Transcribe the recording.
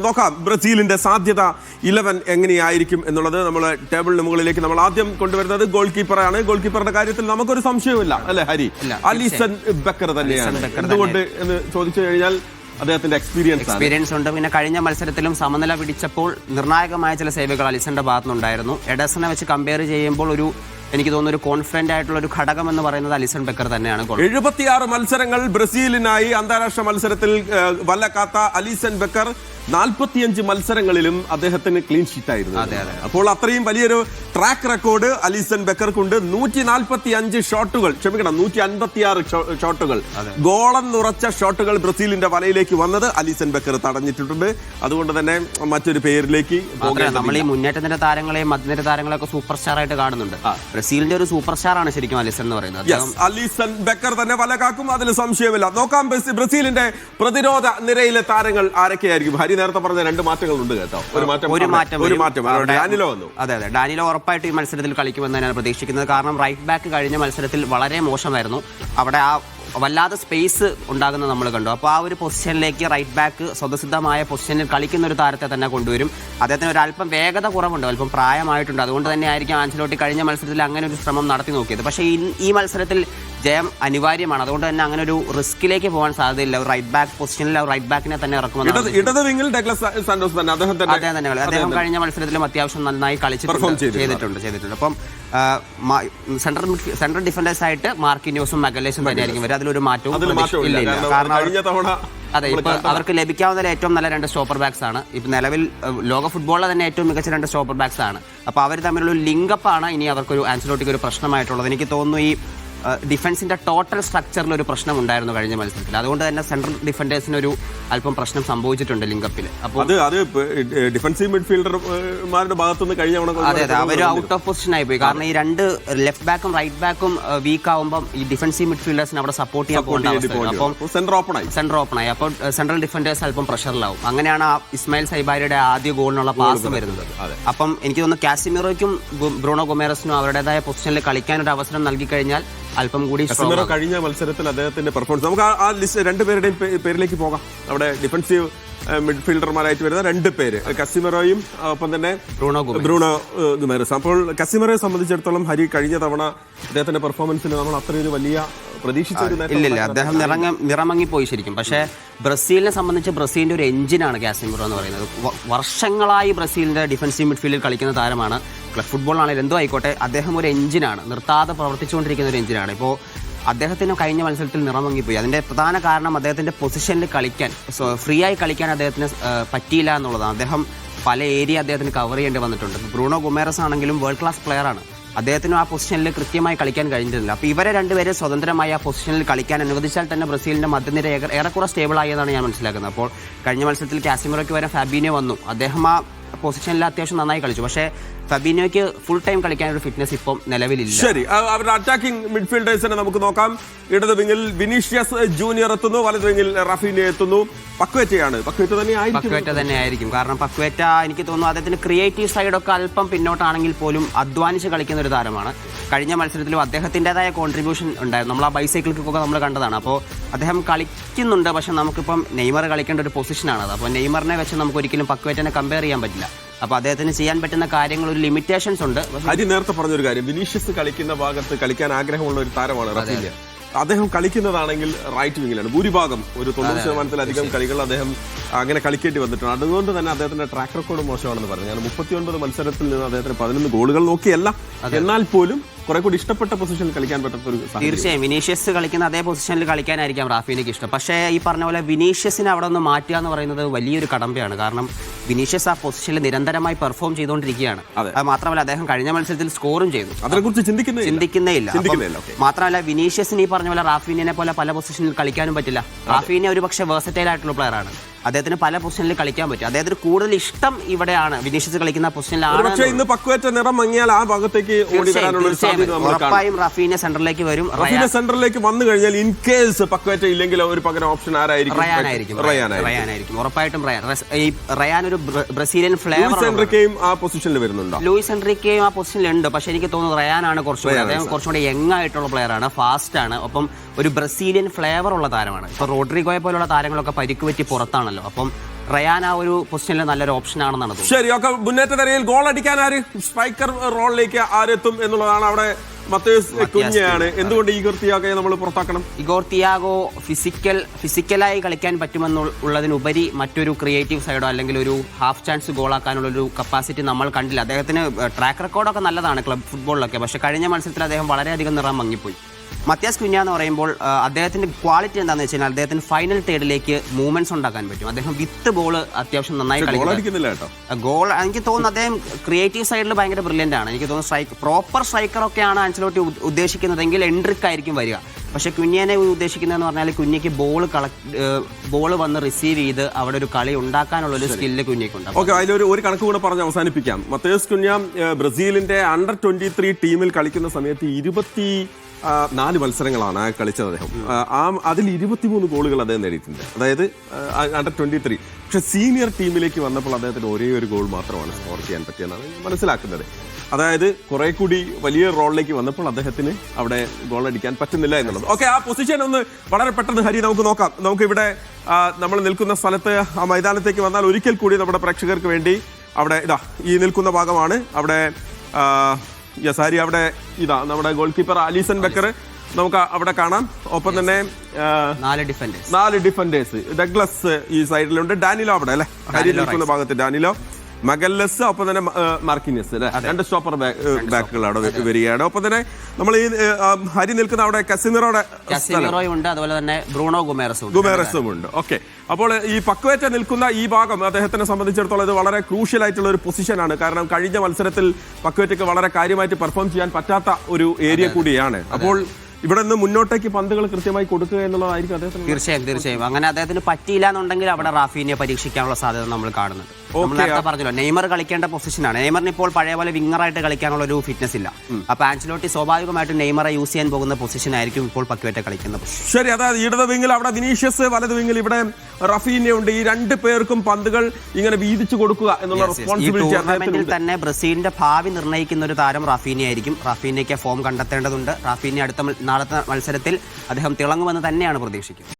നോക്കാം ബ്രസീലിന്റെ സാധ്യത 11 എങ്ങനെയായിരിക്കും എന്നുള്ളത്. നമ്മൾ ടേബിളിന് മുകളിലേക്ക് നമ്മൾ ആദ്യം കൊണ്ടുവരുന്നത് ഗോൾ കീപ്പറാണ്. ഗോൾ കീപ്പറുടെ കാര്യത്തിൽ നമുക്കൊരു സംശയവുമില്ല, അല്ലെ ഹരി? അലിസൺ ബക്കർ തന്നെയാണ്. എന്തുകൊണ്ട് എന്ന് ചോദിച്ചു കഴിഞ്ഞാൽ അദ്ദേഹത്തിന്റെ എക്സ്പീരിയൻസ് ഉണ്ട്. പിന്നെ കഴിഞ്ഞ മത്സരത്തിലും സമനില പിടിച്ചപ്പോൾ നിർണായകമായ ചില സേവകൾ അലിസന്റെ ഭാഗത്തുനിന്നുണ്ടായിരുന്നു. എഡേഴ്സനെ വെച്ച് കമ്പയർ ചെയ്യുമ്പോൾ എനിക്ക് തോന്നുന്നു ഒരു കോൺഫിഡന്റ് ആയിട്ടുള്ള ഒരു ഘടകം എന്ന് പറയുന്നത് അലിസൺ ബക്കർ തന്നെയാണ്. 76 മത്സരങ്ങൾ ബ്രസീലിനായി അന്താരാഷ്ട്ര മത്സരത്തിൽ വല്ലക്കാത്ത അലിസൺ ബക്കർ 45 മത്സരങ്ങളിലും അദ്ദേഹത്തിന് ക്ലീൻ ഷീറ്റ് ആയിരുന്നു. അപ്പോൾ അത്രയും വലിയൊരു ട്രാക്ക് റെക്കോർഡ് അലിസൺ ബക്കർക്കുണ്ട്. 145 ഷോട്ടുകൾ, ക്ഷമിക്കണം 156 ഷോട്ടുകൾ, ഗോളെന്നുറച്ച ഷോട്ടുകൾ ബ്രസീലിന്റെ വലയിലേക്ക് വന്നത് അലിസൺ ബക്കർ തടഞ്ഞിട്ടുണ്ട്. അതുകൊണ്ട് തന്നെ മറ്റൊരു പേരിലേക്ക് നമ്മൾ ഈ മുന്നേറ്റത്തിന്റെ താരങ്ങളെയും മധ്യനിര താരങ്ങളെയൊക്കെ സൂപ്പർ സ്റ്റാർ ആയിട്ട് കാണുന്നുണ്ട്. ബ്രസീലിന്റെ ഒരു സൂപ്പർ സ്റ്റാർ ആണ് ശരിക്കും അലിസൺ എന്ന് പറയുന്നത്. അലിസൺ ബക്കർ തന്നെ വല കാക്കും, അതിൽ സംശയമില്ല. നോക്കാം ബ്രസീലിന്റെ പ്രതിരോധ നിരയിലെ താരങ്ങൾ ആരൊക്കെയായിരിക്കും. ഹരി നേരത്തെ പറഞ്ഞ 2 മാറ്റങ്ങളുണ്ട് കേട്ടോ. ഒരു മാറ്റം ഡാനിലോ വന്നു. അതെ, ഡാനിലോ ഉറപ്പായിട്ട് ഈ മത്സരത്തിൽ കളിക്കുമെന്ന് തന്നെയാണ് പ്രതീക്ഷിക്കുന്നത്. കാരണം റൈറ്റ് ബാക്ക് കഴിഞ്ഞ മത്സരത്തിൽ വളരെ മോശമായിരുന്നു. അവിടെ വല്ലാതെ സ്പേസ് ഉണ്ടാകുന്നത് നമ്മൾ കണ്ടു. അപ്പോൾ ആ ഒരു പൊസിഷനിലേക്ക് റൈറ്റ് ബാക്ക് സ്വതസിദ്ധമായ പൊസിഷനിൽ കളിക്കുന്ന ഒരു താരത്തെ തന്നെ കൊണ്ടുവരും. അദ്ദേഹത്തിന് ഒരല്പം വേഗത കുറവുണ്ട്, അല്പം പ്രായമായിട്ടുണ്ട്. അതുകൊണ്ട് തന്നെ ആയിരിക്കും ആൻസലോട്ടി കഴിഞ്ഞ മത്സരത്തിൽ അങ്ങനെ ഒരു ശ്രമം നടത്തി നോക്കിയത്. പക്ഷേ ഈ മത്സരത്തിൽ ജയം അനിവാര്യമാണ്. അതുകൊണ്ട് തന്നെ അങ്ങനെ ഒരു റിസ്കിലേക്ക് പോകാൻ സാധ്യതയില്ല. റൈറ്റ് ബാക്ക് പൊസിഷനിൽ റൈറ്റ് ബാക്കിനെ തന്നെ ഇറക്കുമെന്ന്. അദ്ദേഹം കഴിഞ്ഞ മത്സരത്തിലും അത്യാവശ്യം നന്നായി ചെയ്തിട്ടുണ്ട്. അപ്പം സെൻട്രൽ ഡിഫൻഡേഴ്സ് ആയിട്ട് മാർക്കിന്യോസും മഗലേസും തന്നെയായിരിക്കും വരും. അതിലൊരു മാറ്റവും ഇല്ല. കാരണം അതെ, ഇപ്പൊ അവർക്ക് ലഭിക്കാവുന്ന ഏറ്റവും നല്ല 2 സ്റ്റോപ്പർ ബാക്സ് ആണ്. ഇപ്പൊ നിലവിൽ ലോക ഫുട്ബോളിലെ തന്നെ ഏറ്റവും മികച്ച 2 സ്റ്റോപ്പർ ബാക്സ് ആണ്. അപ്പൊ അവർ തമ്മിലുള്ള ലിങ്കപ്പ് ആണ് ഇനി അവർക്കൊരു ആൻസലോട്ടിക്ക് ഒരു പ്രശ്നമായിട്ടുള്ളത്. എനിക്ക് തോന്നുന്നു ഈ ഡിഫൻസിന്റെ ടോട്ടൽ സ്ട്രക്ചറിൽ ഒരു പ്രശ്നം ഉണ്ടായിരുന്നു കഴിഞ്ഞ മത്സരത്തിൽ. അതുകൊണ്ട് തന്നെ സെൻട്രൽ ഡിഫൻഡേഴ്സിന് ഒരു അല്പം പ്രശ്നം സംഭവിച്ചിട്ടുണ്ട് ലിങ്കപ്പിൽ. അപ്പോൾ ഡിഫൻസീവ് മിഡ്ഫീൽഡർമാരുടെ ഭാഗത്തുനിന്ന് കഴിഞ്ഞ അതെ അവർ ഔട്ട് ഓഫ് പൊസിഷൻ ആയി പോയി. കാരണം ഈ 2 ലെഫ്റ്റ് ബാക്കും റൈറ്റ് ബാക്കും വീക്ക് ആവുമ്പോൾ ഈ ഡിഫൻസീവ് മിഡ്ഫീൽഡേഴ്സിന് അവിടെ സപ്പോർട്ട് ചെയ്യാൻ പോകേണ്ട. അപ്പം സെന്റർ ഓപ്പൺ ആയി. അപ്പോൾ സെൻട്രൽ ഡിഫൻഡേഴ്സ് അല്പം പ്രഷറിലാവും. അങ്ങനെയാണ് ഇസ്മായിൽ സൈബാരിയുടെ ആദ്യ ഗോളിനുള്ള പാസ് വരുന്നത്. അപ്പം എനിക്ക് തോന്നുന്നു കാസിമിറോയ്ക്കും ബ്രൂണോ ഗൊമേറസിനും അവരുടേതായ പൊസിഷനിൽ കളിക്കാൻ ഒരു അവസരം നൽകി കഴിഞ്ഞാൽ അല്പം കൂടി കഴിഞ്ഞ മത്സരത്തിൽ അദ്ദേഹത്തിന്റെ പെർഫോമൻസ്. നമുക്ക് ആ ലിസ്റ്റ് 2 പേരുടെയും പേരിലേക്ക് പോകാം. അവിടെ ഡിഫൻസീവ് മിഡ്ഫീൽഡർമാരായിട്ട് വരുന്ന 2 പേര്, കസിമിറോയും ഒപ്പം തന്നെ ബ്രൂണോ ഗൊമേറസ്. അപ്പോൾ കസിമിറോയെ സംബന്ധിച്ചിടത്തോളം ഹരി കഴിഞ്ഞ തവണ അദ്ദേഹത്തിന്റെ പെർഫോമൻസിന് നമ്മൾ അത്രയൊരു വലിയ ഇല്ലില്ല, അദ്ദേഹം നിറമങ്ങിപ്പോയി ശരിക്കും. പക്ഷേ ബ്രസീലിനെ സംബന്ധിച്ച് ബ്രസീലിന്റെ ഒരു എഞ്ചിനാണ് കാസിമിറോ എന്ന് പറയുന്നത്. വർഷങ്ങളായി ബ്രസീലിന്റെ ഡിഫൻസീവ് മിഡ്ഫീൽഡിൽ കളിക്കുന്ന താരമാണ്. ക്ലബ് ഫുട്ബോളാണെങ്കിലും എന്തോ ആയിക്കോട്ടെ, അദ്ദേഹം ഒരു എഞ്ചിനാണ്, നിർത്താതെ പ്രവർത്തിച്ചുകൊണ്ടിരിക്കുന്ന ഒരു എഞ്ചിനാണ്. ഇപ്പോൾ അദ്ദേഹത്തിന് കഴിഞ്ഞ മത്സരത്തിൽ നിറമങ്ങിപ്പോയി. അതിന്റെ പ്രധാന കാരണം അദ്ദേഹത്തിന്റെ പൊസിഷനിൽ കളിക്കാൻ, ഫ്രീ ആയി കളിക്കാൻ അദ്ദേഹത്തിന് പറ്റിയില്ല എന്നുള്ളതാണ്. അദ്ദേഹം പല ഏരിയ അദ്ദേഹത്തിന് കവർ ചെയ്യേണ്ടി വന്നിട്ടുണ്ട്. ബ്രൂണോ ഗൊമേറസ് ആണെങ്കിലും വേൾഡ് ക്ലാസ് പ്ലെയർ ആണ്. അദ്ദേഹത്തിനും ആ പൊസിഷനിൽ കൃത്യമായി കളിക്കാൻ കഴിഞ്ഞിട്ടില്ല. അപ്പോൾ ഇവരെ 2 പേരെ സ്വതന്ത്രമായി ആ പൊസിഷനിൽ കളിക്കാൻ അനുവദിച്ചാൽ തന്നെ ബ്രസീലിന്റെ മധ്യനിര ഏറെക്കുറെ സ്റ്റേബിളായി എന്നാണ് ഞാൻ മനസ്സിലാക്കുന്നത്. അപ്പോൾ കഴിഞ്ഞ മത്സരത്തിൽ കാസിമിറോയ്ക്ക് വരെ ഫാബീനിയോ വന്നു. അദ്ദേഹം ആ പൊസിഷനിൽ അത്യാവശ്യം നന്നായി കളിച്ചു. പക്ഷേ ഫാബീനിയോയ്ക്ക് ഫുൾ ടൈം കളിക്കാൻ ഒരു ഫിറ്റ്നസ് ഇപ്പം നിലവിലില്ല. ശരി, അവരുടെ അറ്റാക്കിംഗ് മിഡ്ഫീൽഡേഴ്സിനെ നമുക്ക് നോക്കാം. ഇടത് വിങ്ങിൽ വിനീഷ്യസ് ജൂനിയർ എത്തുന്നു, വലത് വിങ്ങിൽ റഫീനിയ എത്തുന്നു. പക്വേറ്റ തന്നെ ആയിരിക്കും. കാരണം പക്വേറ്റ എനിക്ക് തോന്നുന്നു അദ്ദേഹത്തിന് ക്രിയേറ്റീവ് സൈഡൊക്കെ അല്പം പിന്നോട്ടാണെങ്കിൽ പോലും അധ്വാനിച്ച് കളിക്കുന്ന ഒരു താരമാണ്. കഴിഞ്ഞ മത്സരത്തിലും അദ്ദേഹത്തിൻ്റെതായ കോൺട്രിബ്യൂഷൻ ഉണ്ടായിരുന്നു. നമ്മൾ ആ ബൈസൈക്കിൾ കിക്കൊക്കെ നമ്മൾ കണ്ടതാണ്. അപ്പോൾ അദ്ദേഹം കളിക്കുന്നുണ്ട്. പക്ഷെ നമുക്കിപ്പം നെയ്മർ കളിക്കേണ്ട ഒരു പൊസിഷനാണത്. അപ്പോൾ നെയ്മറിനെ വെച്ച് നമുക്ക് ഒരിക്കലും പക്വേറ്റനെ കമ്പയർ ചെയ്യാൻ പറ്റില്ല. അപ്പൊ അദ്ദേഹത്തിന് ചെയ്യാൻ പറ്റുന്ന കാര്യങ്ങൾ ഒരു ലിമിറ്റേഷൻസ് ഉണ്ട്. ഹരി നേരത്തെ പറഞ്ഞൊരു കാര്യം, വിനീഷ്യസ് കളിക്കുന്ന ഭാഗത്ത് കളിക്കാൻ ആഗ്രഹമുള്ള ഒരു താരമാണ് റഫീനിയ. അദ്ദേഹം കളിക്കുന്നതാണെങ്കിൽ റൈറ്റ് വിങ്ങിലാണ് ഭൂരിഭാഗം. ഒരു 90%-ലധികം കളികൾ അദ്ദേഹം അങ്ങനെ കളിക്കേണ്ടി വന്നിട്ടുണ്ട്. അതുകൊണ്ട് തന്നെ അദ്ദേഹത്തിന്റെ ട്രാക്ക് റെക്കോർഡ് മോശമാണെന്ന് പറഞ്ഞു. ഞാൻ 39 മത്സരത്തിൽ നിന്ന് അദ്ദേഹത്തിന് 11 ഗോളുകൾ നോക്കിയല്ല, എന്നാൽ പോലും കുറെ കൂടി ഇഷ്ടപ്പെട്ട പൊസിഷനിൽ കളിക്കാൻ പറ്റാത്ത ഒരു. തീർച്ചയായും വിനീഷ്യസ് കളിക്കുന്ന അതേ പൊസിഷനിൽ കളിക്കാനായിരിക്കാം റാഫീനയ്ക്ക് ഇഷ്ടം. പക്ഷേ ഈ പറഞ്ഞ പോലെ വിനീഷ്യസിനെ അവിടെ നിന്ന് മാറ്റുക എന്ന് പറയുന്നത് വലിയൊരു കടമ്പയാണ്. കാരണം വിനീഷ്യസ് ആ പൊസിഷനിൽ നിരന്തരമായി പെർഫോം ചെയ്തുകൊണ്ടിരിക്കുകയാണ്. അത് മാത്രമല്ല അദ്ദേഹം കഴിഞ്ഞ മത്സരത്തിൽ സ്കോറും ചെയ്തു. അതിനെക്കുറിച്ച് ചിന്തിക്കുന്നേ ഇല്ല. മാത്രമല്ല വിനീഷ്യസിന് ഈ പറഞ്ഞ പോലെ റാഫീനിയെ പോലെ പല പൊസിഷനിൽ കളിക്കാനും പറ്റില്ല. റാഫീനിയ ഒരു പക്ഷേ വേഴ്സറ്റൈൽ ആയിട്ടുള്ള പ്ലെയർ ആണ്. അദ്ദേഹത്തിന് പല പൊസിഷനിൽ കളിക്കാൻ പറ്റും. അദ്ദേഹത്തിന് കൂടുതൽ ഇഷ്ടം ഇവിടെയാണ്, വിനീഷ്യസ് കളിക്കുന്ന പൊസിഷനിലാണ്. ഉറപ്പായും റഫീനിയ സെന്ററിലേക്ക് വരും. സെന്ററിലേക്ക് വന്നു കഴിഞ്ഞാൽ ഇൻ കേസ് പക്വേറ്റ ഇല്ലെങ്കിൽ ഒരു പകരം ഓപ്ഷൻ റയാനായിരിക്കും. ഉറപ്പായിട്ടും റയാൻ ഒരു ബ്രസീലിയൻ ഫ്ലേവർ. ആ പൊസിഷനിൽ വരുന്നുണ്ടോ? ലൂയിസ് എൻറിക്കയും ആ പൊസിഷനിൽ ഉണ്ട്. പക്ഷെ എനിക്ക് തോന്നുന്നു റയാനാണ് കുറച്ചുകൂടി, അദ്ദേഹം കുറച്ചുകൂടി യങ് ആയിട്ടുള്ള പ്ലെയർ ആണ്, ഫാസ്റ്റ് ആണ്, ഒപ്പം ഒരു ബ്രസീലിയൻ ഫ്ലേവർ ഉള്ള താരമാണ്. ഇപ്പൊ റോഡ്രിഗോയെ പോലുള്ള താരങ്ങളൊക്കെ പരിക്ക് പറ്റി പുറത്താണല്ലോ. അപ്പം റയാൻ ആ ഒരു പൊസിഷനിൽ നല്ലൊരു ഓപ്ഷൻ ആണെന്നാണ് തോന്നുന്നത്. ശരി, ഒക്കെ മുന്നേറ്റ നിരയിൽ ഗോൾ അടിക്കാൻ ആര്, സ്ട്രൈക്കർ റോളിലേക്ക് ആരെത്തും എന്നുള്ളതാണ്. അവിടെ മത്തേസ് കുഞ്ഞയാണ്. എന്തുകൊണ്ട് ഈഗോർ തിയാഗോയെ നമ്മൾ പുറത്താക്കണം? ഈഗോർ തിയാഗോ ഫിസിക്കലായി കളിക്കാൻ പറ്റുമെന്നുള്ളതിനുപരി മറ്റൊരു ക്രിയേറ്റീവ് സൈഡോ അല്ലെങ്കിൽ ഒരു ഹാഫ് ചാൻസ് ഗോളാക്കാനുള്ള ഒരു കപ്പാസിറ്റി നമ്മൾ കണ്ടില്ല. അദ്ദേഹത്തിന് ട്രാക്ക് റെക്കോർഡൊക്കെ നല്ലതാണ് ക്ലബ് ഫുട്ബോളിലൊക്കെ, പക്ഷേ കഴിഞ്ഞ മത്സരത്തിൽ അദ്ദേഹം വളരെയധികം നിറം മങ്ങിപ്പോയി. മത്യാസ് കുഞ്ഞ എന്ന് പറയുമ്പോൾ അദ്ദേഹത്തിന്റെ ക്വാളിറ്റി എന്താണെന്ന് വെച്ച് കഴിഞ്ഞാൽ അദ്ദേഹത്തിന് ഫൈനൽ തേർഡിലേക്ക് മൂവ്മെന്റ്സ് ഉണ്ടാക്കാൻ പറ്റും. അദ്ദേഹം വിത്ത് ബോൾ അത്യാവശ്യം നന്നായി കളിക്കുന്നില്ല. ഗോൾ എനിക്ക് തോന്നുന്നു അദ്ദേഹം ക്രിയേറ്റീവ് സൈഡിൽ ഭയങ്കര ബ്രില്യൻ്റ് ആണ്. എനിക്ക് തോന്നുന്നു പ്രോപ്പർ സ്ട്രൈക്കറൊക്കെയാണ് ആൻസലോട്ടി ഉദ്ദേശിക്കുന്നതെങ്കിൽ എൻട്രിക് ആയിരിക്കും വരിക. പക്ഷേ കുഞ്ഞിനെ ഉദ്ദേശിക്കുന്നതെന്ന് പറഞ്ഞാൽ കുഞ്ഞിക്ക് ബോൾ വന്ന് റിസീവ് ചെയ്ത് അവിടെ ഒരു കളി ഉണ്ടാക്കാനുള്ള ഒരു സ്കില്ല് കുഞ്ഞിക്കുണ്ട്. ഓക്കെ, അതിലൊരു കണക്ക് കൂടെ പറഞ്ഞ് അവസാനിപ്പിക്കാം. മത്തേസ് കുഞ്ഞ ബ്രസീലിന്റെ അണ്ടർ 23 ടീമിൽ കളിക്കുന്ന സമയത്ത് 24 മത്സരങ്ങളാണ് കളിച്ചത് അദ്ദേഹം. അതിൽ 23 ഗോളുകൾ അദ്ദേഹം നേടിയിട്ടുണ്ട്, അതായത് അണ്ടർ 23. പക്ഷെ സീനിയർ ടീമിലേക്ക് വന്നപ്പോൾ അദ്ദേഹത്തിന് ഒരേ ഒരു ഗോൾ മാത്രമാണ് സ്കോർ ചെയ്യാൻ പറ്റിയെന്നാണ് മനസ്സിലാക്കുന്നത്. അതായത് കുറെ കൂടി വലിയ റോളിലേക്ക് വന്നപ്പോൾ അദ്ദേഹത്തിന് അവിടെ ഗോൾ അടിക്കാൻ പറ്റുന്നില്ല എന്നുള്ളത്. ഓക്കെ, ആ പൊസിഷൻ ഒന്ന് വളരെ പെട്ടെന്ന് ഹരി നമുക്ക് നോക്കാം. നമുക്കിവിടെ നമ്മൾ നിൽക്കുന്ന സ്ഥലത്ത് ആ മൈതാനത്തേക്ക് വന്നാൽ ഒരിക്കൽ കൂടി നമ്മുടെ പ്രേക്ഷകർക്ക് വേണ്ടി അവിടെ ഈ നിൽക്കുന്ന ഭാഗമാണ്. അവിടെ യസാരി, അവിടെ നമ്മുടെ ഗോൾ കീപ്പർ അലീസൺ ബക്കർ നമുക്ക് അവിടെ കാണാം. ഒപ്പം തന്നെ 4 ഡിഫൻഡേഴ്സ്. ഡഗ്ലസ് ഈ സൈഡിലുണ്ട്, ഡാനിലോ അവിടെ അല്ലെ, ഹരി നിൽക്കുന്ന ഭാഗത്ത് ഡാനിലോ, മഗല്ലസ്, ഒപ്പം തന്നെ മാർക്കിനിയസ് അല്ലെ, 2 സ്റ്റോപ്പർ ബാക്കുകൾ അവിടെ വരികയാണ്. ഒപ്പം തന്നെ നമ്മൾ ഈ ഹരി നിൽക്കുന്ന അവിടെ കസിമിറോയുണ്ട്, അതുപോലെ തന്നെ ബ്രൂണോ ഗുമേറസും ഉണ്ട്. ഓക്കെ, അപ്പോൾ ഈ പക്വേറ്റ നിൽക്കുന്ന ഈ ഭാഗം അദ്ദേഹത്തിനെ സംബന്ധിച്ചിടത്തോളം ഇത് വളരെ ക്രൂഷ്യൽ ആയിട്ടുള്ള ഒരു പൊസിഷനാണ്. കാരണം കഴിഞ്ഞ മത്സരത്തിൽ പക്വേറ്റയ്ക്ക് വളരെ കാര്യമായിട്ട് പെർഫോം ചെയ്യാൻ പറ്റാത്ത ഒരു ഏരിയ കൂടിയാണ്. അപ്പോൾ ഇവിടെ നിന്ന് മുന്നോട്ടേക്ക് പന്തുകൾ കൃത്യമായി കൊടുക്കുക എന്നുള്ളതായിരിക്കും അദ്ദേഹത്തിന്. തീർച്ചയായും അങ്ങനെ അദ്ദേഹത്തിന് പറ്റിയില്ല എന്നുണ്ടെങ്കിൽ അവിടെ റാഫീനെ പരീക്ഷിക്കാനുള്ള സാധ്യത നമ്മൾ കാണുന്നുണ്ട്. നേരത്തെ പറഞ്ഞല്ലോ, നെയ്മർ കളിക്കേണ്ട പൊസിഷനാണ്. നെയ്മറിന് ഇപ്പോൾ പഴയ പോലെ വിങ്ങറായിട്ട് കളിക്കാനുള്ള ഒരു ഫിറ്റ്നസ് ഇല്ല. അപ്പൊ ആൻസലോട്ടി സ്വാഭാവികമായിട്ടും നെയ്മറെ യൂസ് ചെയ്യാൻ പോകുന്ന പൊസിഷൻ ആയിരിക്കും ഇപ്പോൾ പക്വേറ്റ കളിക്കുന്നത്. ശരി, അതായത് ഇടത് വിങ്ങിൽ അവിടെ വിനീഷ്യസ്, വലത് വിങ്ങിൽ ഇവിടെ റഫീനെ ഉണ്ട്. ഈ 2 പേർക്കും പന്തുകൾ ഇങ്ങനെ വീതിച്ചു കൊടുക്കുക എന്നുള്ള റെസ്പോൺസിബിലിറ്റി തന്നെ ബ്രസീലിന്റെ ഭാവി നിർണ്ണയിക്കുന്ന ഒരു താരം റാഫീനെ ആയിരിക്കും. റാഫീനയ്ക്ക് ഫോം കണ്ടെത്തേണ്ടതുണ്ട്. റാഫീനെ നാളത്തെ മത്സരത്തിൽ അദ്ദേഹം തിളങ്ങുമെന്ന് തന്നെയാണ് പ്രതീക്ഷിക്കുന്നത്.